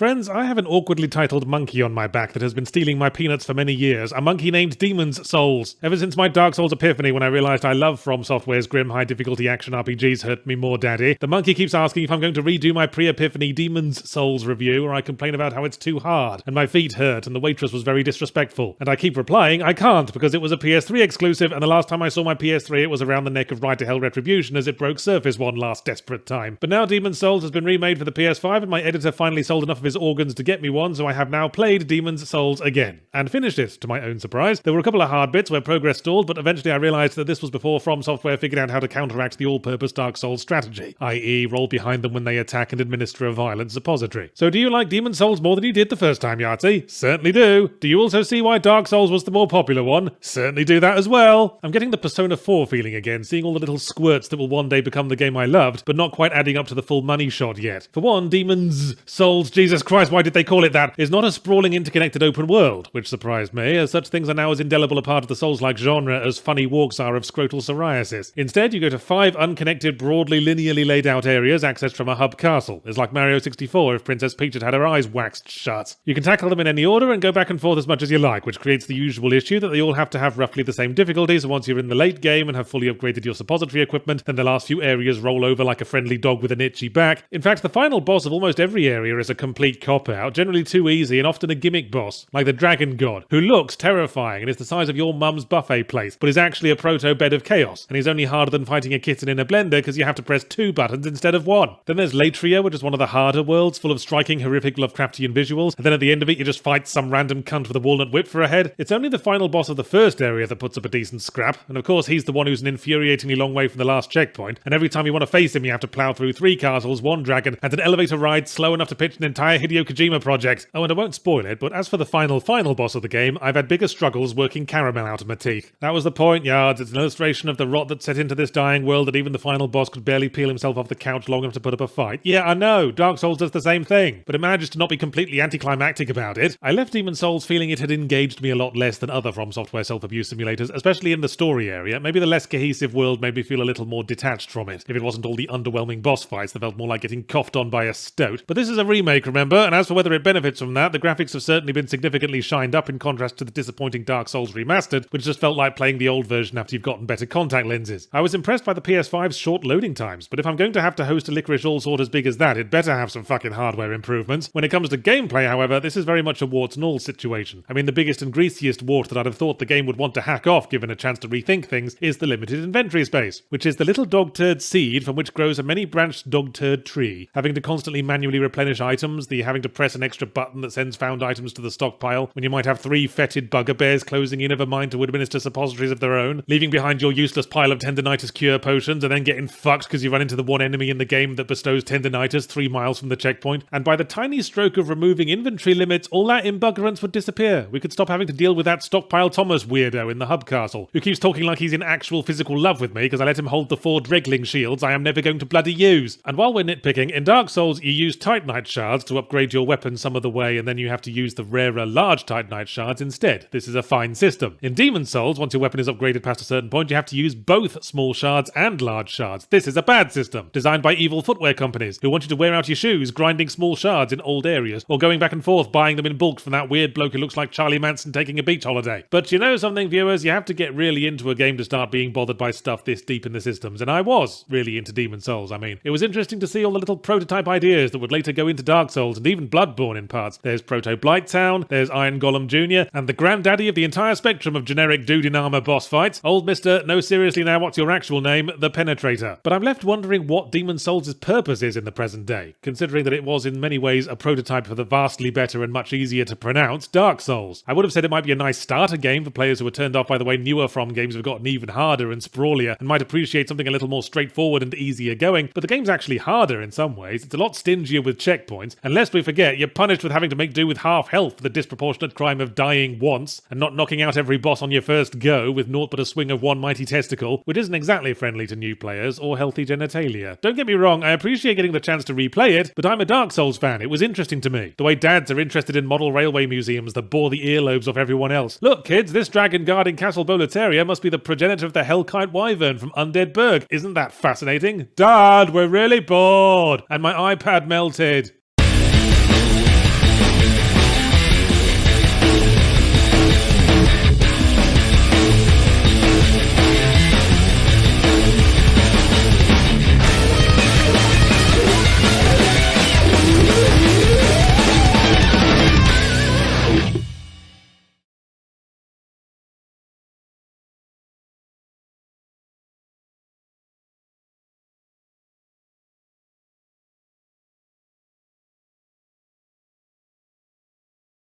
Friends, I have an awkwardly titled monkey on my back that has been stealing my peanuts for many years, a monkey named Demon's Souls. Ever since my Dark Souls epiphany when I realised I love From Software's grim high-difficulty action RPGs hurt me more, daddy, the monkey keeps asking if I'm going to redo my pre-epiphany Demon's Souls review, or I complain about how it's too hard, and my feet hurt, and the waitress was very disrespectful. And I keep replying, I can't, because it was a PS3 exclusive, and the last time I saw my PS3 it was around the neck of Ride to Hell Retribution as it broke Surface one last desperate time. But now Demon's Souls has been remade for the PS5, and my editor finally sold enough of his organs to get me one, so I have now played Demon's Souls again. And finished it, to my own surprise. There were a couple of hard bits where progress stalled, but eventually I realised that this was before From Software figured out how to counteract the all-purpose Dark Souls strategy, i.e. roll behind them when they attack and administer a violent suppository. So do you like Demon's Souls more than you did the first time, Yahtzee? Certainly do. Do you also see why Dark Souls was the more popular one? Certainly do that as well. I'm getting the Persona 4 feeling again, seeing all the little squirts that will one day become the game I loved, but not quite adding up to the full money shot yet. For one, Demon's Souls, Jesus Christ, why did they call it that, is not a sprawling interconnected open world, which surprised me, as such things are now as indelible a part of the Souls-like genre as funny walks are of scrotal psoriasis. Instead, you go to 5 unconnected, broadly linearly laid out areas accessed from a hub castle. It's like Mario 64 if Princess Peach had had her eyes waxed shut. You can tackle them in any order and go back and forth as much as you like, which creates the usual issue that they all have to have roughly the same difficulty, so once you're in the late game and have fully upgraded your suppository equipment, then the last few areas roll over like a friendly dog with an itchy back. In fact, the final boss of almost every area is a complete cop-out, generally too easy and often a gimmick boss, like the Dragon God, who looks terrifying and is the size of your mum's buffet plate, but is actually a proto-bed of chaos, and he's only harder than fighting a kitten in a blender because you have to press 2 buttons instead of 1. Then there's Latria, which is one of the harder worlds, full of striking, horrific Lovecraftian visuals, and then at the end of it you just fight some random cunt with a walnut whip for a head. It's only the final boss of the first area that puts up a decent scrap, and of course he's the one who's an infuriatingly long way from the last checkpoint, and every time you want to face him you have to plough through 3 castles, 1 dragon, and an elevator ride slow enough to pitch an entire Hideo Kojima project. Oh, and I won't spoil it, but as for the final boss of the game, I've had bigger struggles working caramel out of my teeth. That was the point, Yards. It's an illustration of the rot that set into this dying world that even the final boss could barely peel himself off the couch long enough to put up a fight. Yeah, I know, Dark Souls does the same thing, but it manages to not be completely anticlimactic about it. I left Demon's Souls feeling it had engaged me a lot less than other From Software self-abuse simulators, especially in the story area. Maybe the less cohesive world made me feel a little more detached from it, if it wasn't all the underwhelming boss fights that felt more like getting coughed on by a stoat. But this is a remake, remember, and as for whether it benefits from that, the graphics have certainly been significantly shined up in contrast to the disappointing Dark Souls Remastered, which just felt like playing the old version after you've gotten better contact lenses. I was impressed by the PS5's short loading times, but if I'm going to have to host a licorice allsort as big as that, it better have some fucking hardware improvements. When it comes to gameplay, however, this is very much a warts and all situation. I mean, the biggest and greasiest wart that I'd have thought the game would want to hack off given a chance to rethink things is the limited inventory space, which is the little dog turd seed from which grows a many-branched dog turd tree. Having to constantly manually replenish items, the having to press an extra button that sends found items to the stockpile when you might have 3 fetid bugbears closing in, never mind to administer suppositories of their own, leaving behind your useless pile of tendinitis cure potions and then getting fucked because you run into the one enemy in the game that bestows tendinitis 3 miles from the checkpoint. And by the tiny stroke of removing inventory limits, all that imbuggerance would disappear. We could stop having to deal with that Stockpile Thomas weirdo in the hub castle, who keeps talking like he's in actual physical love with me because I let him hold the 4 Dregling shields I am never going to bloody use. And while we're nitpicking, in Dark Souls you use Titanite shards to upgrade your weapon some of the way, and then you have to use the rarer large Titanite shards instead. This is a fine system. In Demon's Souls, once your weapon is upgraded past a certain point, you have to use both small shards and large shards. This is a bad system, designed by evil footwear companies who want you to wear out your shoes grinding small shards in old areas, or going back and forth buying them in bulk from that weird bloke who looks like Charlie Manson taking a beach holiday. But you know something, viewers? You have to get really into a game to start being bothered by stuff this deep in the systems, and I was really into Demon's Souls. I mean, it was interesting to see all the little prototype ideas that would later go into Dark Souls and even Bloodborne in parts. There's Proto Blighttown, there's Iron Golem Jr., and the granddaddy of the entire spectrum of generic dude in armor boss fights, old Mr. No seriously now what's your actual name, the Penetrator. But I'm left wondering what Demon's Souls' purpose is in the present day, considering that it was in many ways a prototype for the vastly better and much easier to pronounce Dark Souls. I would have said it might be a nice starter game for players who were turned off by the way newer From games have gotten even harder and sprawlier and might appreciate something a little more straightforward and easier going, but the game's actually harder in some ways. It's a lot stingier with checkpoints, and lest we forget, you're punished with having to make do with half health for the disproportionate crime of dying once and not knocking out every boss on your first go with naught but a swing of one mighty testicle, which isn't exactly friendly to new players or healthy genitalia. Don't get me wrong, I appreciate getting the chance to replay it, but I'm a Dark Souls fan. It was interesting to me. The way dads are interested in model railway museums that bore the earlobes off everyone else. Look, kids, this dragon guarding Castle Boletaria must be the progenitor of the Hellkite Wyvern from Undead Burg. Isn't that fascinating? Dad, we're really bored! And my iPad melted.